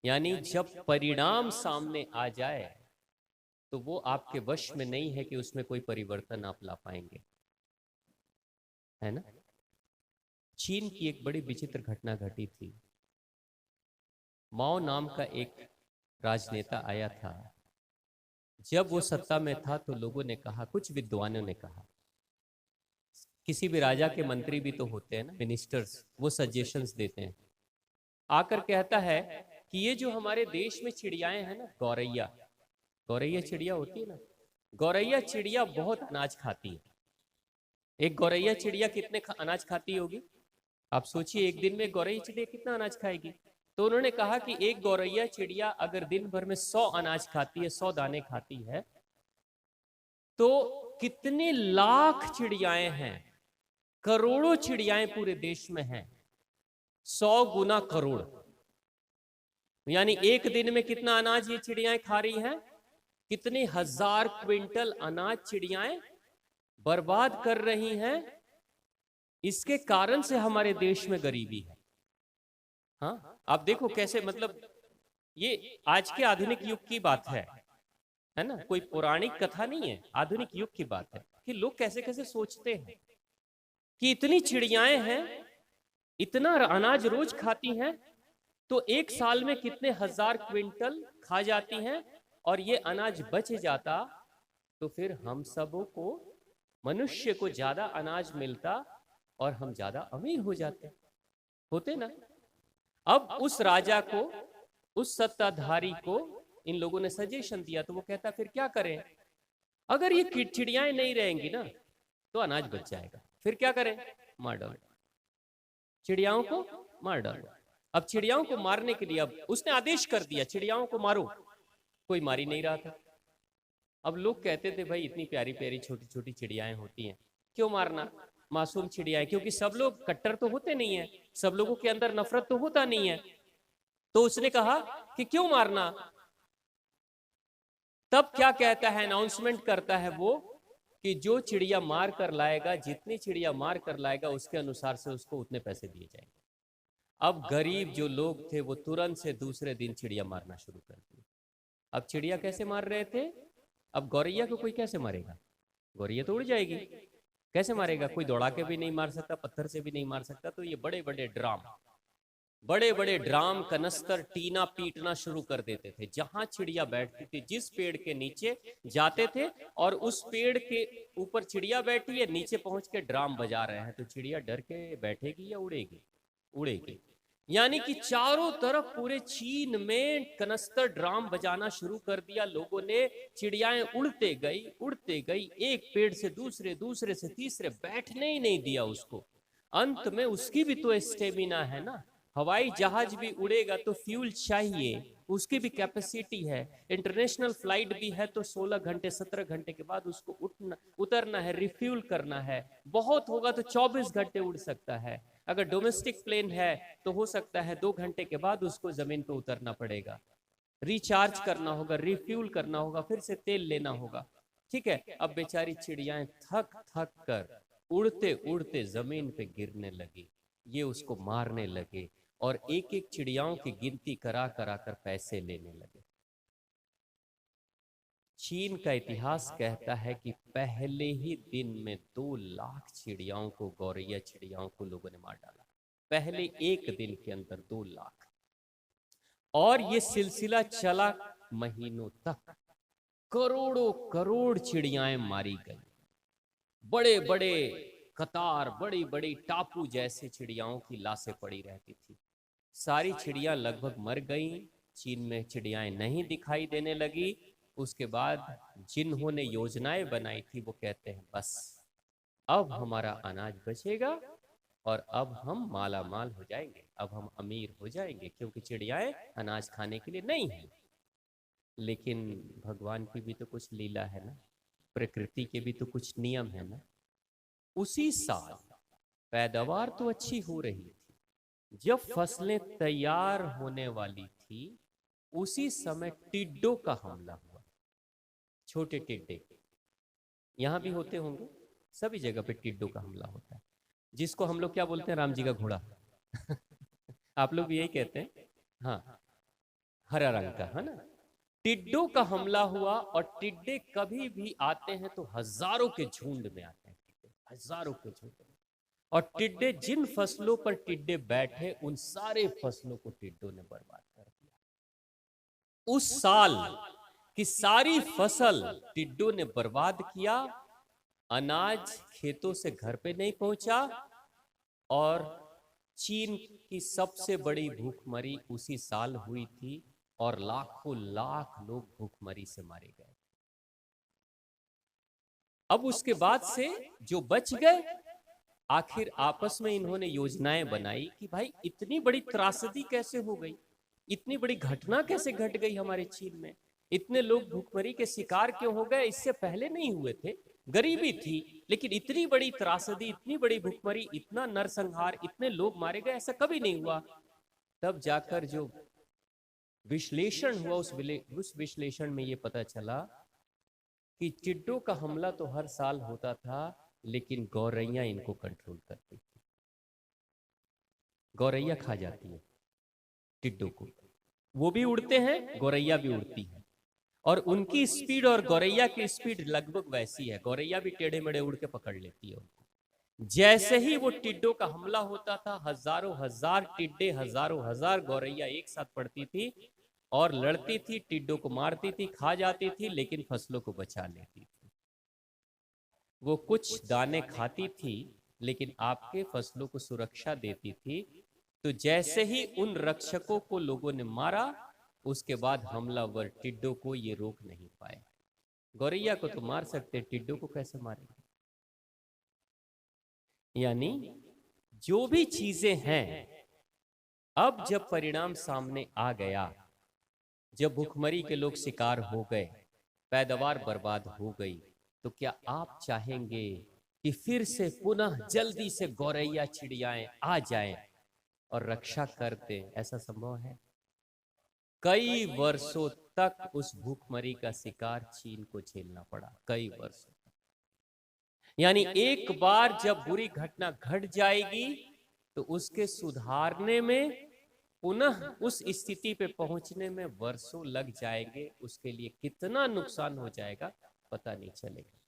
यानी जब परिणाम सामने आ जाए तो वो आपके वश में नहीं है कि उसमें कोई परिवर्तन आप ला पाएंगे, है ना। चीन की एक बड़ी विचित्र घटना घटी थी। माओ नाम का एक राजनेता आया था। जब वो सत्ता में था तो लोगों ने कहा, कुछ विद्वानों ने कहा, किसी भी राजा के मंत्री भी तो होते हैं ना, मिनिस्टर्स, वो सजेशंस देते हैं। आकर कहता है कि ये जो हमारे देश में चिड़ियाएं हैं ना, गौरैया, गौरैया चिड़िया होती है ना, गौरैया चिड़िया बहुत अनाज खाती है। एक गौरैया चिड़िया कितने अनाज खाती होगी, आप सोचिए, एक दिन में गौरैया चिड़िया कितना अनाज खाएगी। तो उन्होंने कहा कि एक गौरैया चिड़िया अगर दिन भर में 100 अनाज खाती है, 100 दाने खाती है, तो कितने लाख चिड़ियाएं हैं, करोड़ों चिड़ियाएं पूरे देश में हैं। 100 गुना करोड़, यानी एक दिन में कितना अनाज ये चिड़ियाएं खा रही हैं, कितने हजार क्विंटल अनाज चिड़ियाएं बर्बाद कर रही हैं। इसके कारण से हमारे देश में गरीबी है। हाँ, आप देखो कैसे, मतलब ये आज के आधुनिक युग की बात है ना, कोई पौराणिक कथा नहीं है, आधुनिक युग की बात है कि लोग कैसे कैसे सोचते हैं कि इतनी चिड़ियाएं हैं, इतना अनाज रोज खाती हैं, तो एक साल में कितने हजार क्विंटल खा जाती हैं, और ये अनाज बच जाता तो फिर हम सबों को, मनुष्य को ज्यादा अनाज मिलता और हम ज्यादा अमीर हो जाते, होते ना। अब उस राजा को, उस सत्ताधारी को इन लोगों ने सजेशन दिया, तो वो कहता फिर क्या करें, अगर ये चिड़ियाएं नहीं रहेंगी ना तो अनाज बच जाएगा, फिर क्या करें, मार डालो चिड़ियाओं को, मार डालो। अब चिड़ियाओं को मारने के लिए अब उसने आदेश कर दिया, चिड़ियाओं को मारो, कोई मार ही नहीं रहा था। अब लोग कहते थे भाई इतनी प्यारी प्यारी छोटी छोटी चिड़ियाएं होती हैं, क्यों मारना, मासूम चिड़ियाएं, क्योंकि सब लोग कट्टर तो होते नहीं है, सब लोगों के अंदर नफरत तो होता नहीं है। तो उसने कहा कि क्यों मारना। तब क्या कहता है, अनाउंसमेंट करता है वो, कि जो चिड़िया मार कर लाएगा, जितनी चिड़िया मार कर लाएगा उसके अनुसार से उसको उतने पैसे दिए जाएंगे। अब गरीब जो लोग थे वो तुरंत से दूसरे दिन चिड़िया मारना शुरू कर दिए। अब चिड़िया कैसे मार रहे थे, अब गौरैया को कोई कैसे मारेगा, गौरैया तो उड़ जाएगी, कैसे मारेगा, कोई दौड़ा के भी नहीं मार सकता, पत्थर से भी नहीं मार सकता। तो ये बड़े बड़े ड्राम, बड़े बड़े ड्राम, कनस्तर, टीना पीटना शुरू कर देते थे। जहां चिड़िया बैठती थी, जिस पेड़ के नीचे जाते थे, और उस पेड़ के ऊपर चिड़िया बैठी है, नीचे पहुंच के ड्राम बजा रहे हैं, तो चिड़िया डर के बैठेगी या उड़ेगी, उड़ेगी। यानी कि चारों तरफ पूरे चीन में कनस्तर ड्राम बजाना शुरू कर दिया लोगों ने। चिड़ियाएं उड़ते गई, उड़ते गई, एक पेड़ से दूसरे, दूसरे से तीसरे, बैठने ही नहीं दिया उसको। अंत में उसकी भी तो स्टेमिना है ना, हवाई जहाज भी उड़ेगा तो फ्यूल चाहिए, उसकी भी कैपेसिटी है। इंटरनेशनल फ्लाइट भी है तो 16 घंटे 17 घंटे के बाद उसको उतरना है, रिफ्यूल करना है। बहुत होगा तो 24 घंटे उड़ सकता है। अगर डोमेस्टिक प्लेन है तो हो सकता है 2 घंटे के बाद उसको जमीन पर उतरना पड़ेगा, रिचार्ज करना होगा, रिफ्यूल करना होगा, फिर से तेल लेना होगा। ठीक है, अब बेचारी चिड़ियाएं थक थक कर उड़ते उड़ते जमीन पे गिरने लगी। ये उसको मारने लगे और एक एक चिड़ियाओं की गिनती करा करा कर पैसे लेने लगे। चीन का इतिहास कहता है कि पहले ही दिन में 2 लाख चिड़ियाओं को, गौरैया चिड़ियाओं को लोगों ने मार डाला, पहले एक दिन के अंदर 2 लाख। और ये सिलसिला चला महीनों तक, करोड़ों करोड़ चिड़ियाएं मारी गई। बड़े बड़े कतार, बड़ी बड़ी टापू जैसे चिड़ियाओं की लाशें पड़ी रहती थी। सारी चिड़िया लगभग मर गई, चीन में चिड़ियाएं नहीं दिखाई देने लगी। उसके बाद जिन्होंने योजनाएं बनाई थी वो कहते हैं बस अब हमारा अनाज बचेगा और अब हम माला माल हो जाएंगे, अब हम अमीर हो जाएंगे, क्योंकि चिड़ियाएं अनाज खाने के लिए नहीं है। लेकिन भगवान की भी तो कुछ लीला है ना, प्रकृति के भी तो कुछ नियम है ना। उसी साल पैदावार तो अच्छी हो रही थी, जब फसलें तैयार होने वाली थी उसी समय टिड्डों का हमला हुआ। छोटे टिड्डे यहां भी होते होंगे, सभी जगह पे टिड्डों का हमला होता है, जिसको हम लोग क्या बोलते हैं, राम जी का घोड़ा। आप लोग भी यही कहते हैं। हाँ, हरा रंग का, है ना। टिड्डों का हमला हुआ, और टिड्डे कभी भी आते हैं तो हजारों के झुंड में आते हैं, हजारों के झुंड में। और टिड्डे, जिन फसलों पर टिड्डे बैठे, उन सारे फसलों को टिड्डों ने बर्बाद कर दिया। उस साल की सारी फसल टिड्डों ने बर्बाद किया। अनाज खेतों से घर पे नहीं पहुंचा, और चीन की सबसे बड़ी भूखमरी उसी साल हुई थी, और लाखों लाख लोग भूखमरी से मारे गए। अब उसके बाद से जो बच गए, आखिर आपस में इन्होंने योजनाएं बनाई कि भाई इतनी बड़ी त्रासदी कैसे हो गई, इतनी बड़ी घटना कैसे घट गई हमारे चीन में, इतने लोग भूखमरी के शिकार क्यों हो गए, इससे पहले नहीं हुए थे। गरीबी थी, लेकिन इतनी बड़ी त्रासदी, इतनी बड़ी भूखमरी, इतना नरसंहार, इतने लोग मारे गए, ऐसा कभी नहीं हुआ। तब जाकर जो विश्लेषण हुआ, उस विश्लेषण में ये पता चला कि टिड्डों का हमला तो हर साल होता था, लेकिन गौरैया इनको कंट्रोल करती थी। गौरैया खा जाती है टिड्डों को, वो भी उड़ते हैं, गौरैया भी उड़ती है, और उनकी स्पीड और गौरैया की स्पीड लगभग वैसी है। गौरैया भी टेढ़े मेढ़े उड़ के पकड़ लेती है उनको। जैसे ही वो टिड्डों का हमला होता था, हजारों हजार टिड्डे, हजारों हजार गौरैया एक साथ पड़ती थी और लड़ती थी, टिड्डों को मारती थी, खा जाती थी, लेकिन फसलों को बचा लेती थी। वो कुछ दाने खाती थी, लेकिन आपके फसलों को सुरक्षा देती थी। तो जैसे ही उन रक्षकों को लोगों ने मारा, उसके बाद हमलावर टिड्डों को ये रोक नहीं पाए। गौरैया को तो मार सकते, टिड्डों को कैसे मारेंगे? यानी जो भी चीजें हैं, अब जब परिणाम सामने आ गया, जब भूखमरी के लोग शिकार हो गए, पैदावार बर्बाद हो गई, तो क्या आप चाहेंगे कि फिर से पुनः जल्दी से गौरैया चिड़ियाएं आ जाएं और रक्षा कर दें? ऐसा संभव है? कई वर्षों तक उस भूखमरी का शिकार चीन को झेलना पड़ा, कई वर्षों तक। यानी एक बार जब बुरी घटना घट जाएगी, तो उसके सुधारने में, पुनः उस स्थिति पे पहुंचने में वर्षों लग जाएंगे। उसके लिए कितना नुकसान हो जाएगा पता नहीं चलेगा।